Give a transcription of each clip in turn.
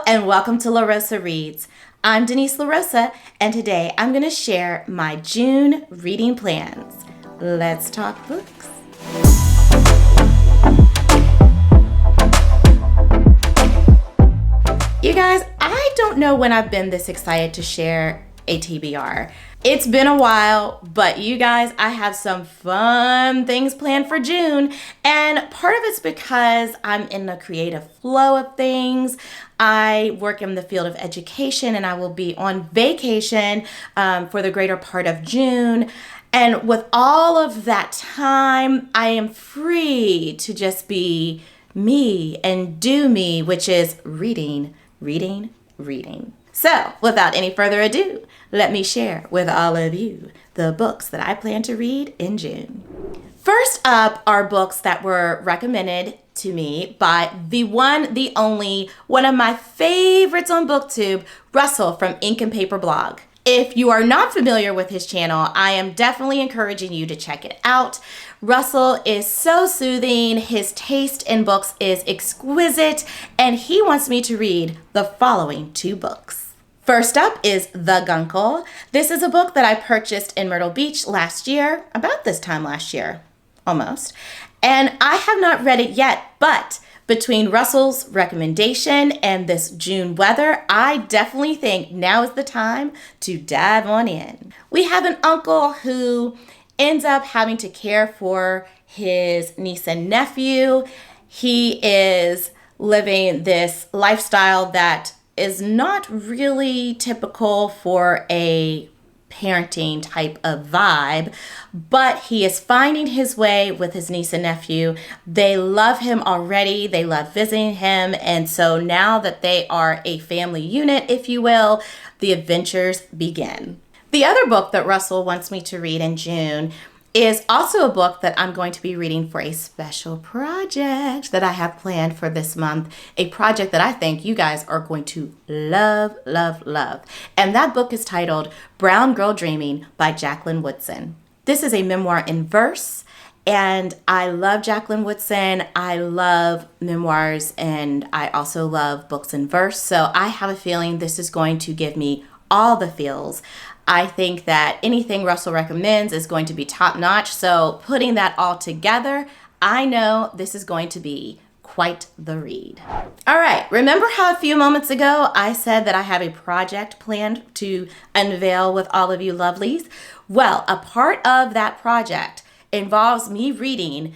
and welcome to LaRosa Reads. I'm Denise LaRosa, and today I'm going to share my June reading plans. Let's talk books. You guys, I don't know when I've been this excited to share a TBR. It's been a while, but you guys, I have some fun things planned for June, and part of it's because I'm in the creative flow of things. I work in the field of education, and I will be on vacation for the greater part of June. And with all of that time, I am free to just be me and do me, which is reading. So, without any further ado, let me share with all of you the books that I plan to read in June. First up are books that were recommended to me by the one, the only, one of my favorites on BookTube, Russell from Ink and Paper Blog. If you are not familiar with his channel, I am definitely encouraging you to check it out. Russell is so soothing, his taste in books is exquisite, and he wants me to read the following two books. First up is The Guncle. This is a book that I purchased in Myrtle Beach last year, about this time last year, almost. And I have not read it yet, but between Russell's recommendation and this June weather, I definitely think now is the time to dive on in. We have an uncle who ends up having to care for his niece and nephew. He is living this lifestyle that is not really typical for a parenting type of vibe, but he is finding his way with his niece and nephew. They love him already. They love visiting him. And so now that they are a family unit, if you will, the adventures begin. The other book that Russell wants me to read in June is also a book that I'm going to be reading for a special project that I have planned for this month, a project that I think you guys are going to love. And that book is titled Brown Girl Dreaming by Jacqueline Woodson. This is a memoir in verse, and I love Jacqueline Woodson. I love memoirs, and I also love books in verse, so I have a feeling this is going to give me all the feels. I think that anything Russell recommends is going to be top-notch, so putting that all together, I know this is going to be quite the read. All right, remember how a few moments ago I said that I have a project planned to unveil with all of you lovelies? Well, a part of that project involves me reading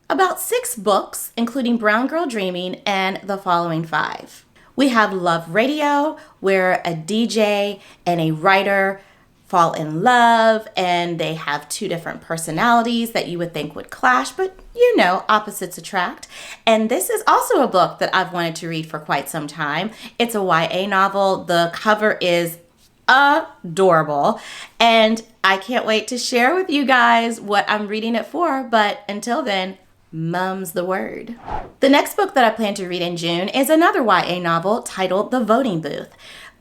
about 6 books, including Brown Girl Dreaming and the following 5. We have Love Radio, where a DJ and a writer fall in love, and they have 2 different personalities that you would think would clash, but you know, opposites attract. And this is also a book that I've wanted to read for quite some time. It's a YA novel. The cover is adorable, and I can't wait to share with you guys what I'm reading it for, but until then, mum's the word. The next book that I plan to read in June is another YA novel titled The Voting Booth.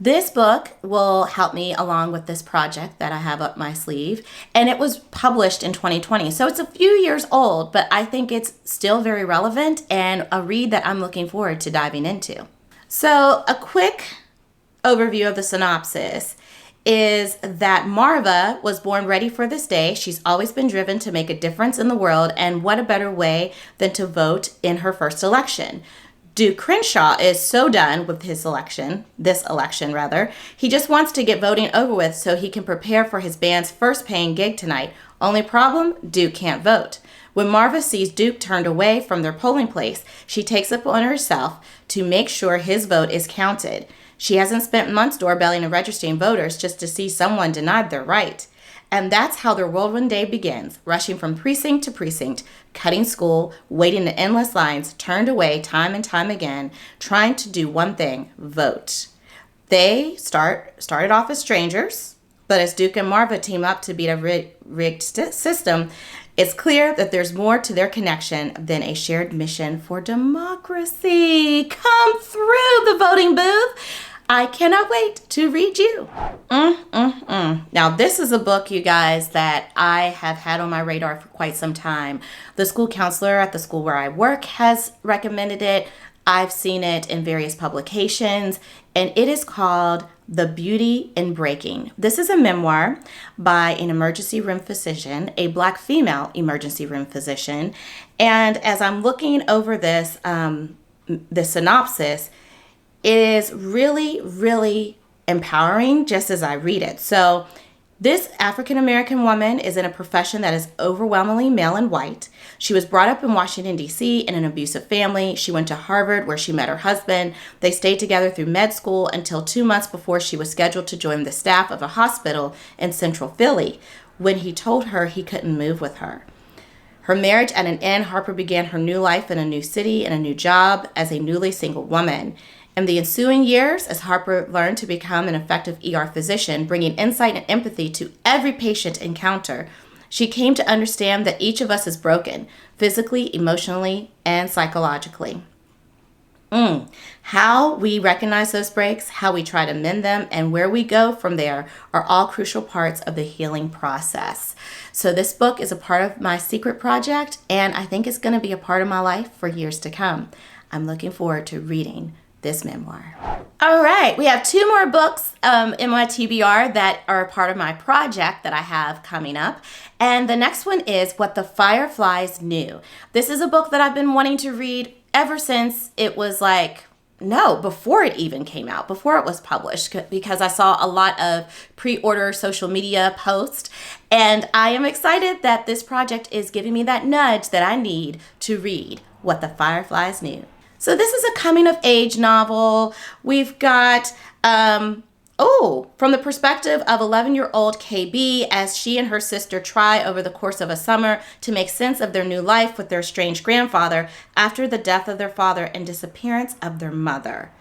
This book will help me along with this project that I have up my sleeve, and it was published in 2020, so it's a few years old, but I think it's still very relevant and a read that I'm looking forward to diving into. So a quick overview of the synopsis is that Marva was born ready for this day. She's always been driven to make a difference in the world, and what a better way than to vote in her first election. Duke Crenshaw is so done with this election. He just wants to get voting over with so he can prepare for his band's first paying gig tonight. Only problem, Duke can't vote. When Marva sees Duke turned away from their polling place, she takes it upon herself to make sure his vote is counted. She hasn't spent months doorbelling and registering voters just to see someone denied their right. And that's how their whirlwind day begins, rushing from precinct to precinct, cutting school, waiting in endless lines, turned away time and time again, trying to do one thing, vote. They started off as strangers, but as Duke and Marva team up to beat a rigged system, it's clear that there's more to their connection than a shared mission for democracy. Come through the voting booth. I cannot wait to read you. Now, this is a book, you guys, that I have had on my radar for quite some time. The school counselor at the school where I work has recommended it. I've seen it in various publications, and it is called The Beauty in Breaking. This is a memoir by an emergency room physician, a Black female emergency room physician. And as I'm looking over this, the synopsis, it is really, really empowering just as I read it. So this African-American woman is in a profession that is overwhelmingly male and white. She was brought up in Washington, D.C. in an abusive family. She went to Harvard where she met her husband. They stayed together through med school until 2 months before she was scheduled to join the staff of a hospital in Central Philly when he told her he couldn't move with her. Her marriage at an end, Harper began her new life in a new city and a new job as a newly single woman. In the ensuing years, as Harper learned to become an effective ER physician, bringing insight and empathy to every patient encounter, she came to understand that each of us is broken, physically, emotionally, and psychologically. How we recognize those breaks, how we try to mend them, and where we go from there are all crucial parts of the healing process. So this book is a part of my secret project, and I think it's going to be a part of my life for years to come. I'm looking forward to reading this memoir. All right, we have 2 more books in my TBR that are a part of my project that I have coming up. And the next one is What the Fireflies Knew. This is a book that I've been wanting to read ever since it was before it even came out, before it was published, because I saw a lot of pre-order social media posts. And I am excited that this project is giving me that nudge that I need to read What the Fireflies Knew. So this is a coming-of-age novel. We've got, from the perspective of 11-year-old KB as she and her sister try over the course of a summer to make sense of their new life with their estranged grandfather after the death of their father and disappearance of their mother.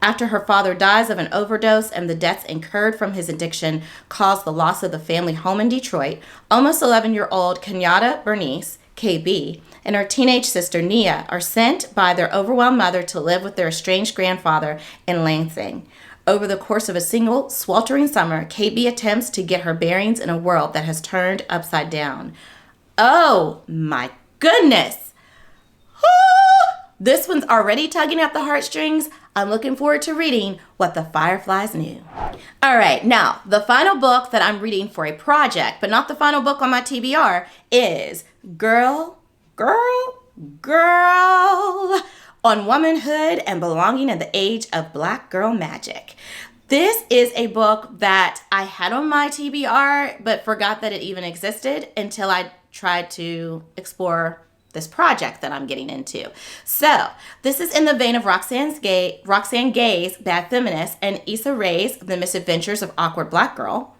After her father dies of an overdose and the debts incurred from his addiction cause the loss of the family home in Detroit, almost 11-year-old Kenyatta Bernice, KB, and her teenage sister Nia are sent by their overwhelmed mother to live with their estranged grandfather in Lansing. Over the course of a single sweltering summer, KB attempts to get her bearings in a world that has turned upside down. Oh my goodness! This one's already tugging at the heartstrings. I'm looking forward to reading What the Fireflies Knew. All right, now, the final book that I'm reading for a project, but not the final book on my TBR, is Gurl, on womanhood and belonging in the age of Black girl magic. This is a book that I had on my TBR, but forgot that it even existed until I tried to explore this project that I'm getting into. So this is in the vein of Roxane Gay's Bad Feminist and Issa Rae's The Misadventures of Awkward Black Girl,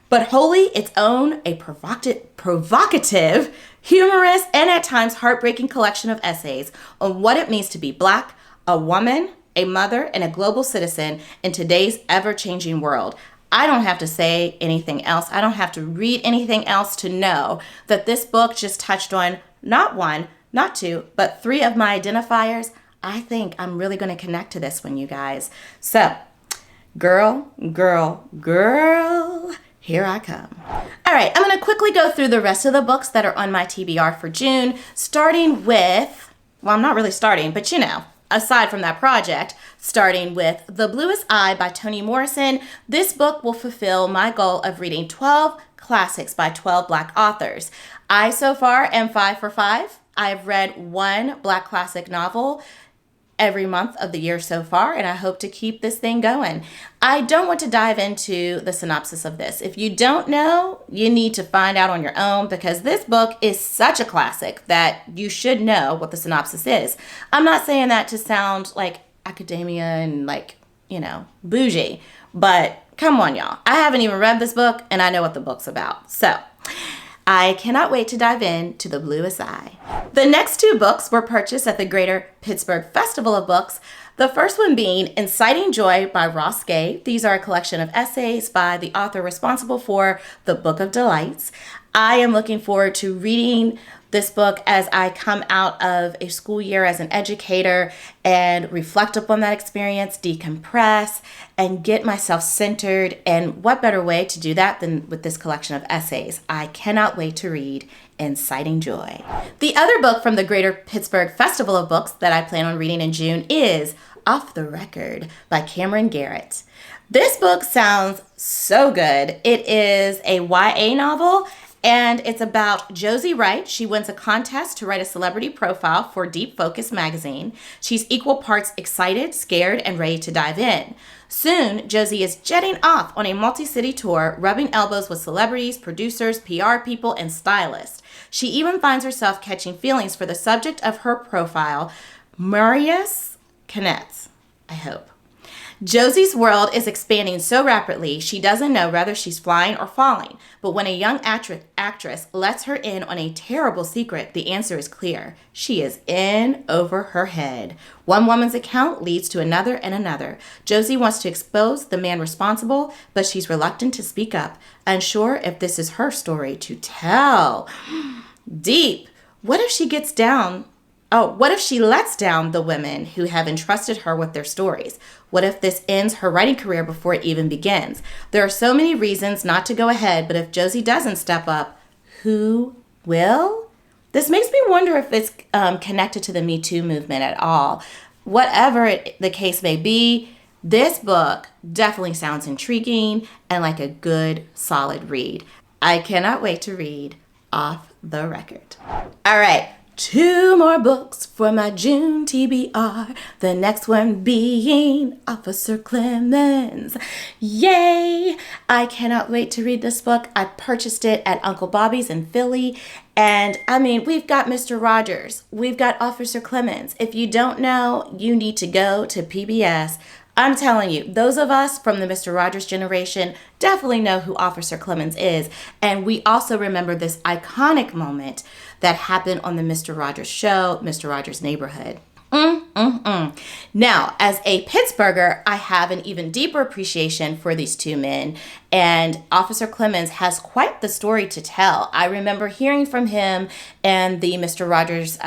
but wholly its own, a provocative, humorous, and at times heartbreaking collection of essays on what it means to be Black, a woman, a mother, and a global citizen in today's ever-changing world. I don't have to say anything else. I don't have to read anything else to know that this book just touched on not 1, not 2, but 3 of my identifiers. I think I'm really going to connect to this one, you guys. So, Gurl, here I come. All right, I'm going to quickly go through the rest of the books that are on my TBR for June, starting with, well, I'm not really starting, but aside from that project, starting with The Bluest Eye by Toni Morrison. This book will fulfill my goal of reading 12 classics by 12 Black authors. I so far am 5 for 5. I've read 1 Black classic novel every month of the year so far, and I hope to keep this thing going. I don't want to dive into the synopsis of this. If you don't know, you need to find out on your own, because this book is such a classic that you should know what the synopsis is. I'm not saying that to sound like academia and bougie, but come on, y'all. I haven't even read this book, and I know what the book's about. So I cannot wait to dive into The Bluest Eye. The next 2 books were purchased at the Greater Pittsburgh Festival of Books. The first one being Inciting Joy by Ross Gay. These are a collection of essays by the author responsible for The Book of Delights. I am looking forward to reading this book as I come out of a school year as an educator and reflect upon that experience, decompress, and get myself centered. And what better way to do that than with this collection of essays? I cannot wait to read Inciting Joy. The other book from the Greater Pittsburgh Festival of Books that I plan on reading in June is Off the Record by Cameron Garrett. This book sounds so good. It is a YA novel, and it's about Josie Wright. She wins a contest to write a celebrity profile for Deep Focus magazine. She's equal parts excited, scared, and ready to dive in. Soon, Josie is jetting off on a multi-city tour, rubbing elbows with celebrities, producers, PR people, and stylists. She even finds herself catching feelings for the subject of her profile, Marius Knetz, I hope. Josie's world is expanding so rapidly, she doesn't know whether she's flying or falling. But when a young actress lets her in on a terrible secret, the answer is clear. She is in over her head. One woman's account leads to another and another. Josie wants to expose the man responsible, but she's reluctant to speak up, unsure if this is her story to tell. Deep. What if she lets down the women who have entrusted her with their stories? What if this ends her writing career before it even begins? There are so many reasons not to go ahead, but if Josie doesn't step up, who will? This makes me wonder if it's connected to the Me Too movement at all. Whatever the case may be, this book definitely sounds intriguing and like a good, solid read. I cannot wait to read Off the Record. All right. 2 more books for my June TBR. The next one being Officer Clemens. Yay! I cannot wait to read this book. I purchased it at Uncle Bobby's in Philly. And I mean, we've got Mr. Rogers. We've got Officer Clemens. If you don't know, you need to go to PBS. I'm telling you, those of us from the Mr. Rogers generation definitely know who Officer Clemens is. And we also remember this iconic moment that happened on the Mr. Rogers show, Mr. Rogers' Neighborhood. Now, as a Pittsburgher, I have an even deeper appreciation for these 2 men, and Officer Clemens has quite the story to tell. I remember hearing from him in the Mr. Rogers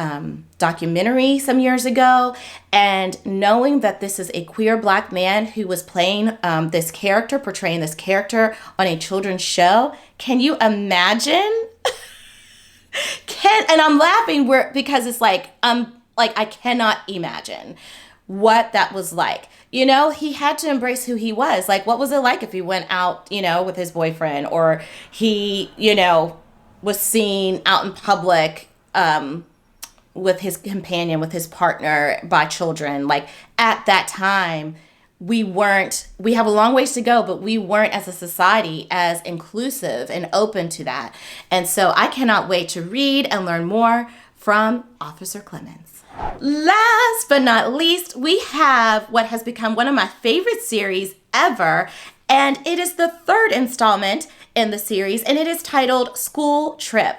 documentary some years ago, and knowing that this is a queer Black man who was playing portraying this character on a children's show. Can you imagine? And I'm laughing because it's like I cannot imagine what that was like. You know, he had to embrace who he was. Like, what was it like if he went out, with his boyfriend, or he, was seen out in public with his companion, with his partner, by children? Like, at that time, we have a long ways to go, but we weren't as a society as inclusive and open to that. And so I cannot wait to read and learn more from Officer Clemens. Last but not least, we have what has become one of my favorite series ever, and it is the 3rd installment in the series, and it is titled School Trip.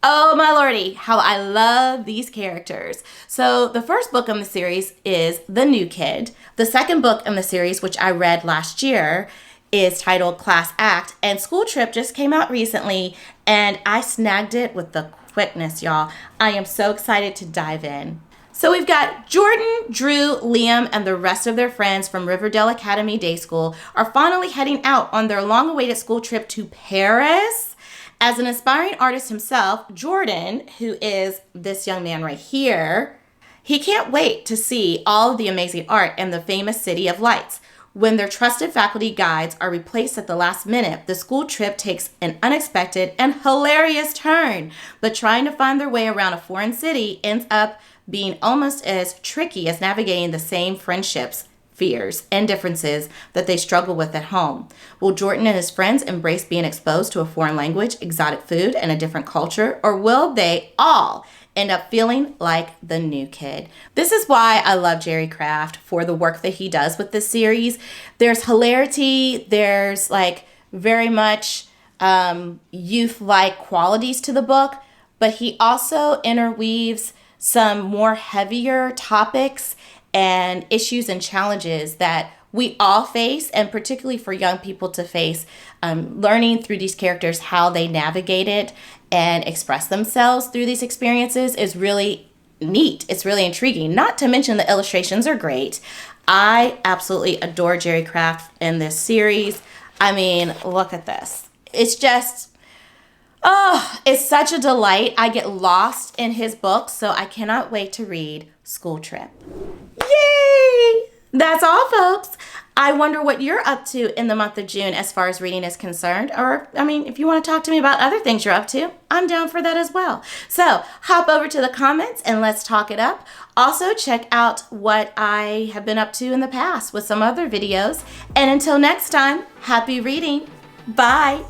Oh my lordy, how I love these characters. So the first book in the series is The New Kid. The second book in the series, which I read last year, is titled Class Act, and School Trip just came out recently, and I snagged it with the quickness, y'all. I am so excited to dive in. So we've got Jordan, Drew, Liam, and the rest of their friends from Riverdale Academy Day School are finally heading out on their long-awaited school trip to Paris. As an aspiring artist himself, Jordan, who is this young man right here, he can't wait to see all of the amazing art in the famous City of Lights. When their trusted faculty guides are replaced at the last minute, the school trip takes an unexpected and hilarious turn. But trying to find their way around a foreign city ends up being almost as tricky as navigating the same friendships, fears, and differences that they struggle with at home. Will Jordan and his friends embrace being exposed to a foreign language, exotic food, and a different culture, or will they all end up feeling like the new kid? This is why I love Jerry Craft for the work that he does with this series. There's hilarity, there's very much youth-like qualities to the book, but he also interweaves some more heavier topics and issues and challenges that we all face, and particularly for young people to face, learning through these characters how they navigate it and express themselves through these experiences is really neat. It's really intriguing. Not to mention the illustrations are great. I absolutely adore Jerry Craft in this series. I mean, look at this. It's just, Oh, it's such a delight. I get lost in his books, so I cannot wait to read School Trip. Yay! That's all, folks. I wonder what you're up to in the month of June as far as reading is concerned. Or, I mean, if you want to talk to me about other things you're up to, I'm down for that as well. So hop over to the comments and let's talk it up. Also, check out what I have been up to in the past with some other videos. And until next time, happy reading. Bye.